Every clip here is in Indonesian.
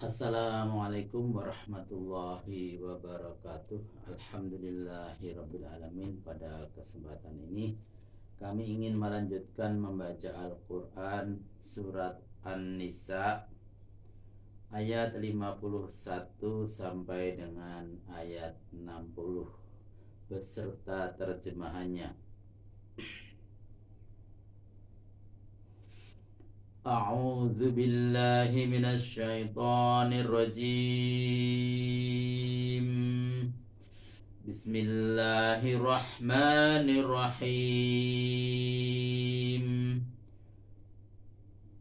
Assalamualaikum warahmatullahi wabarakatuh. Alhamdulillahirabbil alamin. Pada kesempatan ini kami ingin melanjutkan membaca Al-Qur'an surat An-Nisa ayat 51 sampai dengan ayat 60 beserta terjemahannya. A'udzu billahi minasy syaithanir rajim. Bismillahirrahmanirrahim.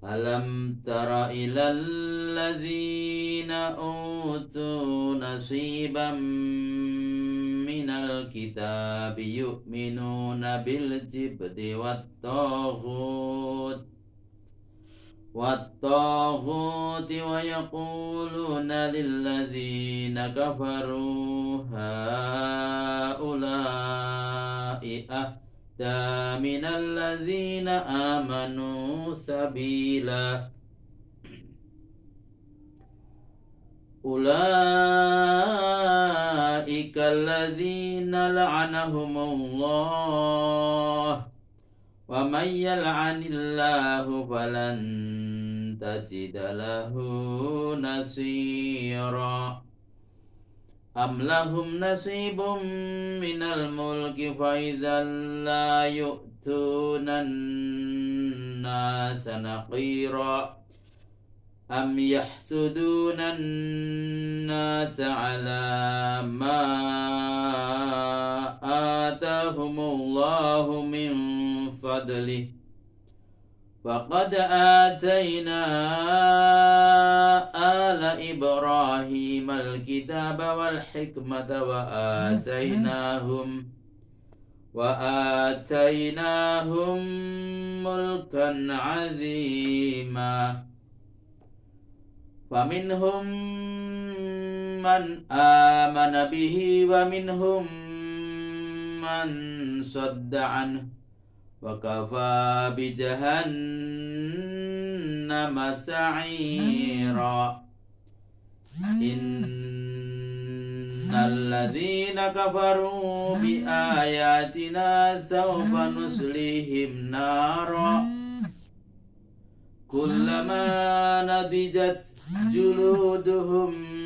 Alam tara ilal ladzina utu nasiban minal kitabi yu'minuna bil jibti wat والطاغوت ويقولون للذين كفروا هؤلاء أهدى من الذين آمنوا سبيلا أولئك الذين لعنهم الله ومن يلعن الله فلن تجد له نصيرا أم لهم نصيب من الملك فإذا لا يؤتون الناس نقيرا أم يحسدون الناس على ما آتاهم الله من فضله فقد آتينا آل إبراهيم الكتاب والحكمة وآتيناهم ملكا عظيما فمنهم من آمن به ومنهم من صد عنه وكفى بجهنم سعيرا إن الذين كفروا بآياتنا سوف نصليهم نارا كلما نضجت جلودهم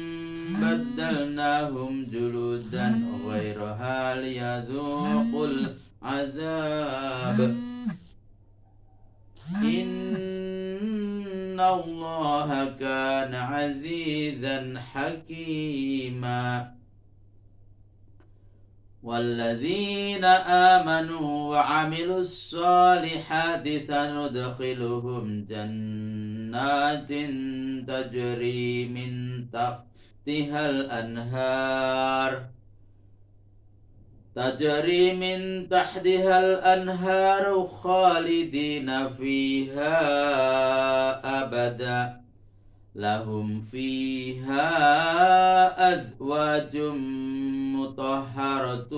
بدلناهم جلودا غيرها ليذوقوا العذاب إن الله كان عزيزا حكيما والذين آمنوا وعملوا الصالحات سندخلهم جنات تجري من تحتها الأنهار خالدين فيها أبدا لهم فيها أزواج مطهرة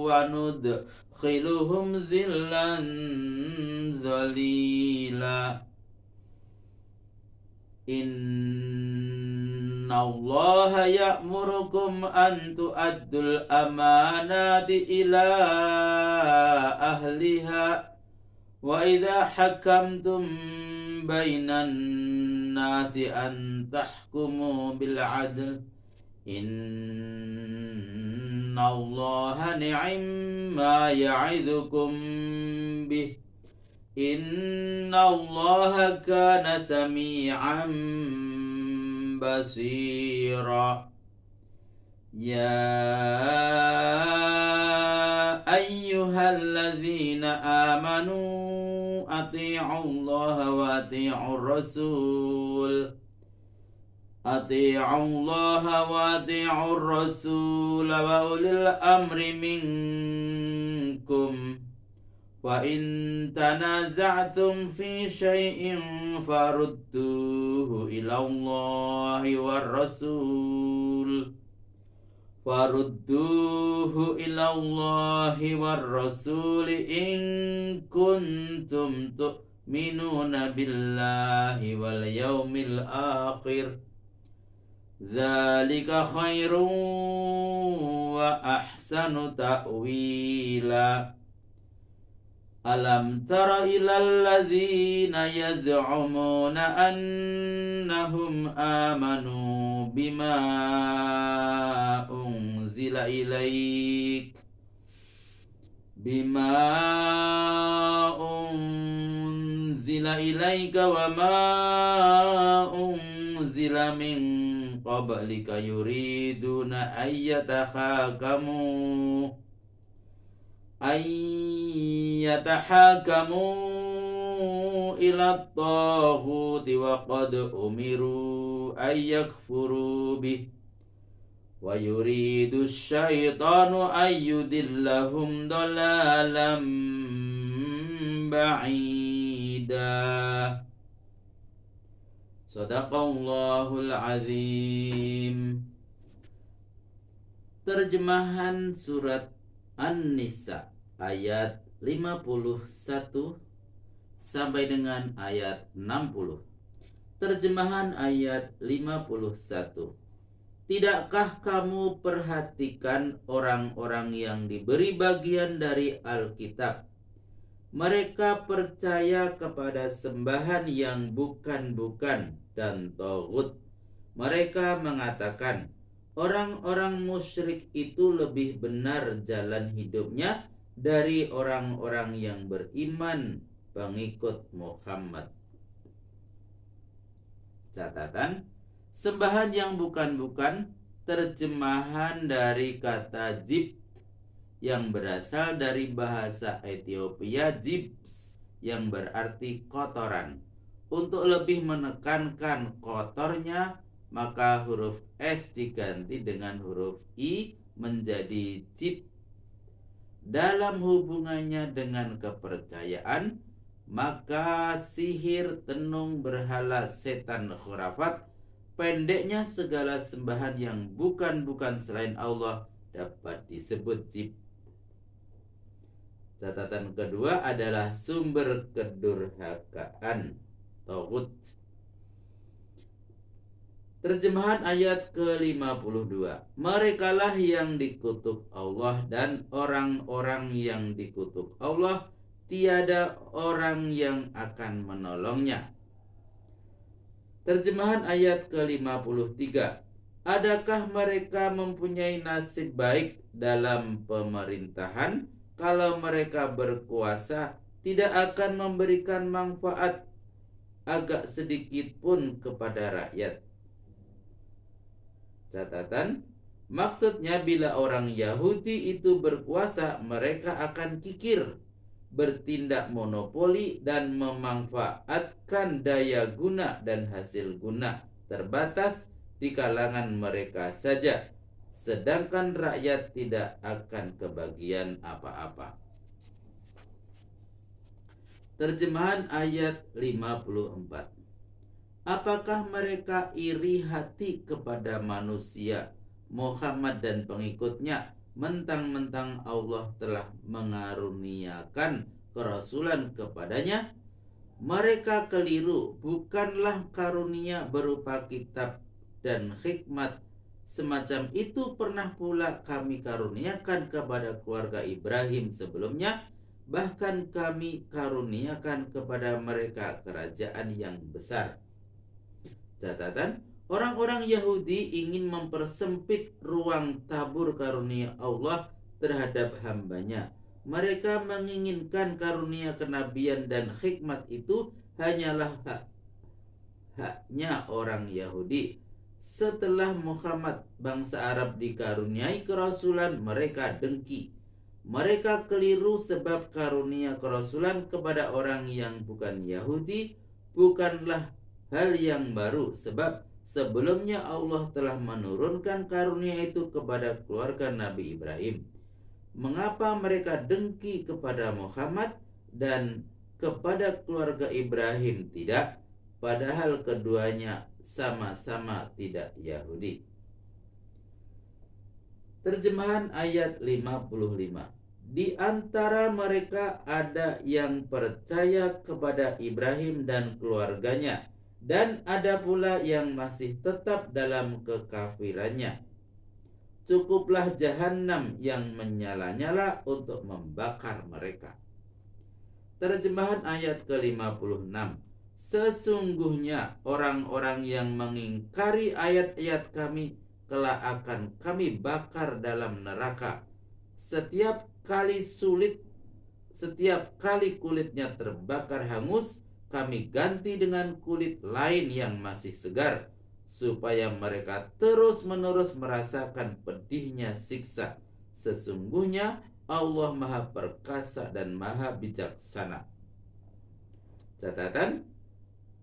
وندخلهم ظلا ظليلا إن الله يأمركم أن تؤدوا الأمانات إلى أهلها وإذا حكمتم بين الناس أن تحكموا بالعدل إن الله نعم ما يعظكم به إن الله كان سميعا بصيرا يا أيها الذين آمنوا أطيعوا الله وأطيعوا الرسول وأولي الأمر منكم وإن تنازعتم في شيء فردوه إلى الله والرسول إن كنتم minuna billahi wal yaumil akhir. Zalika khairun wa ahsanu ta'wila. Alam tara ilal ladzina yaz'umuna annahum amanu bima unzila ilaik wa ma unzila min qablika yuriduna ayyatahakamu ila at-taghuti wa qad umiru ayyakfuru bih wa yuridu syaitanu ayyudillahum dalalam ba'ida. Sadaqallahul azim. Terjemahan surat An-Nisa ayat 51 sampai dengan ayat 60. Terjemahan ayat 51. Tidakkah kamu perhatikan orang-orang yang diberi bagian dari Alkitab? Mereka percaya kepada sembahan yang bukan-bukan dan taghut. Mereka mengatakan, orang-orang musyrik itu lebih benar jalan hidupnya dari orang-orang yang beriman pengikut Muhammad. Catatan, sembahan yang bukan-bukan terjemahan dari kata jibt yang berasal dari bahasa Ethiopia jibs yang berarti kotoran. Untuk lebih menekankan kotornya, maka huruf S diganti dengan huruf I menjadi jib. Dalam hubungannya dengan kepercayaan, maka sihir, tenung, berhala, setan, khurafat, pendeknya segala sembahan yang bukan-bukan selain Allah dapat disebut jib. Catatan kedua adalah sumber kedurhakaan, taghut. Terjemahan ayat ke-52. Merekalah yang dikutuk Allah dan orang-orang yang dikutuk Allah tiada orang yang akan menolongnya. Terjemahan ayat ke-53. Adakah mereka mempunyai nasib baik dalam pemerintahan? Kalau mereka berkuasa, tidak akan memberikan manfaat agak sedikit pun kepada rakyat. Catatan, maksudnya bila orang Yahudi itu berkuasa, mereka akan kikir, bertindak monopoli dan memanfaatkan daya guna dan hasil guna terbatas di kalangan mereka saja, sedangkan rakyat tidak akan kebagian apa-apa. Terjemahan ayat 54. Apakah mereka iri hati kepada manusia, Muhammad dan pengikutnya, mentang-mentang Allah telah mengaruniakan kerasulan kepadanya? Mereka keliru, bukanlah karunia berupa kitab dan hikmat semacam itu pernah pula kami karuniakan kepada keluarga Ibrahim sebelumnya, bahkan kami karuniakan kepada mereka kerajaan yang besar. Catatan, orang-orang Yahudi ingin mempersempit ruang tabur karunia Allah terhadap hambanya. Mereka menginginkan karunia kenabian dan hikmat itu hanyalah haknya orang Yahudi. Setelah Muhammad, bangsa Arab dikaruniai kerasulan, mereka dengki. Mereka keliru sebab karunia kerasulan kepada orang yang bukan Yahudi bukanlah hal yang baru, sebab sebelumnya Allah telah menurunkan karunia itu kepada keluarga Nabi Ibrahim. Mengapa mereka dengki kepada Muhammad dan kepada keluarga Ibrahim tidak, padahal keduanya sama-sama tidak Yahudi? Terjemahan ayat 55. Di antara mereka ada yang percaya kepada Ibrahim dan keluarganya, dan ada pula yang masih tetap dalam kekafirannya. Cukuplah jahanam yang menyala-nyala untuk membakar mereka. Terjemahan ayat ke-56. Sesungguhnya orang-orang yang mengingkari ayat-ayat kami kelak akan kami bakar dalam neraka. Setiap kali kulitnya terbakar hangus, kami ganti dengan kulit lain yang masih segar, supaya mereka terus-menerus merasakan pedihnya siksa. Sesungguhnya Allah Maha Perkasa dan Maha Bijaksana. Catatan: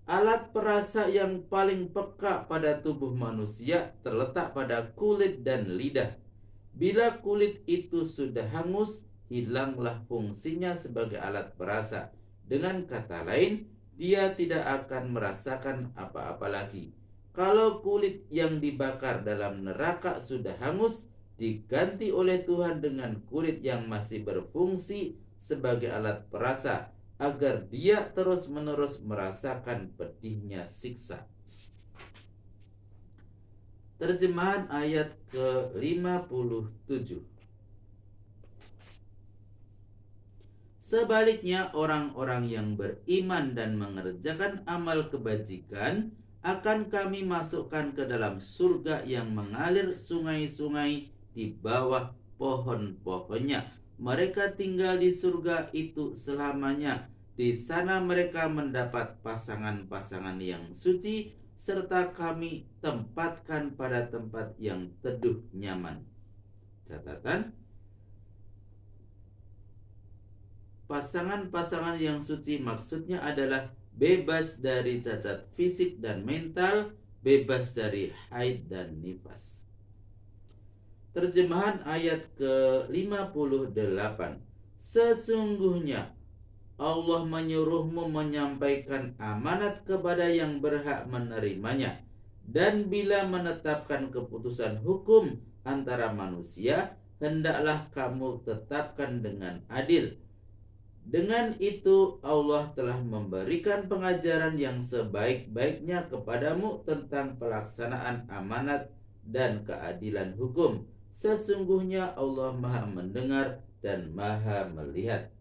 alat perasa yang paling peka pada tubuh manusia terletak pada kulit dan lidah. Bila kulit itu sudah hangus, hilanglah fungsinya sebagai alat perasa. Dengan kata lain, dia tidak akan merasakan apa-apa lagi. Kalau kulit yang dibakar dalam neraka sudah hangus, diganti oleh Tuhan dengan kulit yang masih berfungsi sebagai alat perasa, agar dia terus-menerus merasakan pedihnya siksa. Terjemahan ayat ke-57. Sebaliknya, orang-orang yang beriman dan mengerjakan amal kebajikan akan kami masukkan ke dalam surga yang mengalir sungai-sungai di bawah pohon-pohonnya. Mereka tinggal di surga itu selamanya. Di sana mereka mendapat pasangan-pasangan yang suci, serta kami tempatkan pada tempat yang teduh nyaman. Catatan: pasangan-pasangan yang suci maksudnya adalah bebas dari cacat fisik dan mental, bebas dari haid dan nifas. Terjemahan ayat ke-58. Sesungguhnya Allah menyuruhmu menyampaikan amanat kepada yang berhak menerimanya, dan bila menetapkan keputusan hukum antara manusia, hendaklah kamu tetapkan dengan adil. Dengan itu Allah telah memberikan pengajaran yang sebaik-baiknya kepadamu tentang pelaksanaan amanat dan keadilan hukum. Sesungguhnya Allah Maha mendengar dan Maha melihat.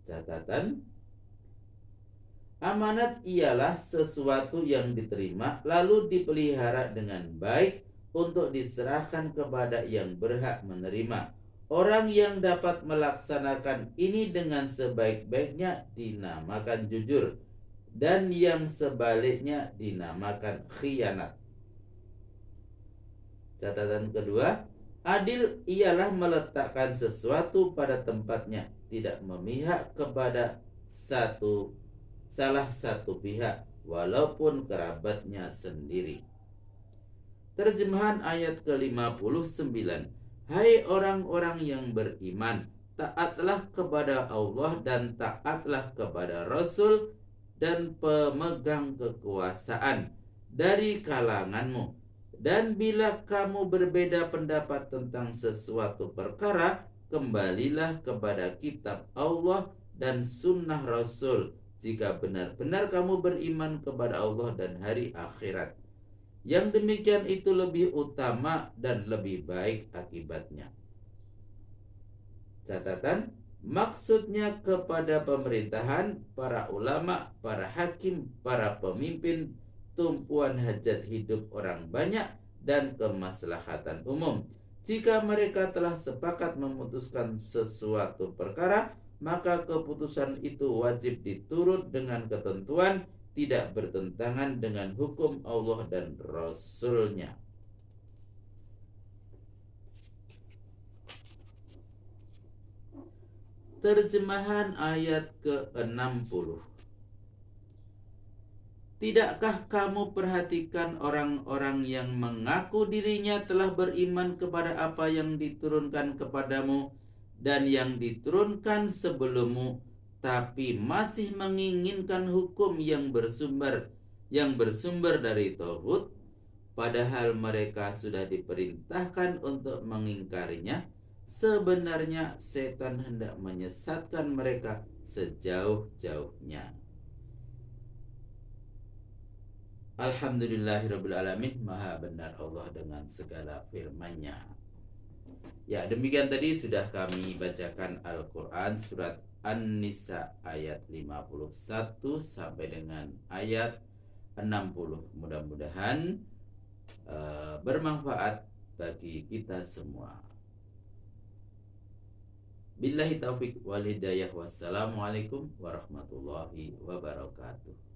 Catatan: amanat ialah sesuatu yang diterima lalu dipelihara dengan baik untuk diserahkan kepada yang berhak menerima. Orang yang dapat melaksanakan ini dengan sebaik-baiknya dinamakan jujur, dan yang sebaliknya dinamakan khianat. Catatan kedua, adil ialah meletakkan sesuatu pada tempatnya, tidak memihak kepada salah satu pihak, walaupun kerabatnya sendiri. Terjemahan ayat ke-59. Hai orang-orang yang beriman, taatlah kepada Allah dan taatlah kepada Rasul dan pemegang kekuasaan dari kalanganmu. Dan bila kamu berbeda pendapat tentang sesuatu perkara, kembalilah kepada kitab Allah dan sunnah Rasul, jika benar-benar kamu beriman kepada Allah dan hari akhirat. Yang demikian itu lebih utama dan lebih baik akibatnya. Catatan: maksudnya kepada pemerintahan, para ulama, para hakim, para pemimpin, tumpuan hajat hidup orang banyak, dan kemaslahatan umum. Jika mereka telah sepakat memutuskan sesuatu perkara, maka keputusan itu wajib diturut dengan ketentuan, tidak bertentangan dengan hukum Allah dan Rasul-Nya. Terjemahan ayat ke-60. Tidakkah kamu perhatikan orang-orang yang mengaku dirinya telah beriman kepada apa yang diturunkan kepadamu dan yang diturunkan sebelummu, tapi masih menginginkan hukum yang bersumber dari Tauhid, padahal mereka sudah diperintahkan untuk mengingkarinya? sebenarnya setan hendak menyesatkan mereka sejauh-jauhnya. Alhamdulillahirrabbilalamin. Maha benar Allah dengan segala firman-Nya. Ya, demikian tadi sudah kami bacakan Al-Quran surat An-Nisa ayat 51 sampai dengan ayat 60. Mudah-mudahan bermanfaat bagi kita semua. Billahi taufik wal hidayah. Wassalamualaikum warahmatullahi wabarakatuh.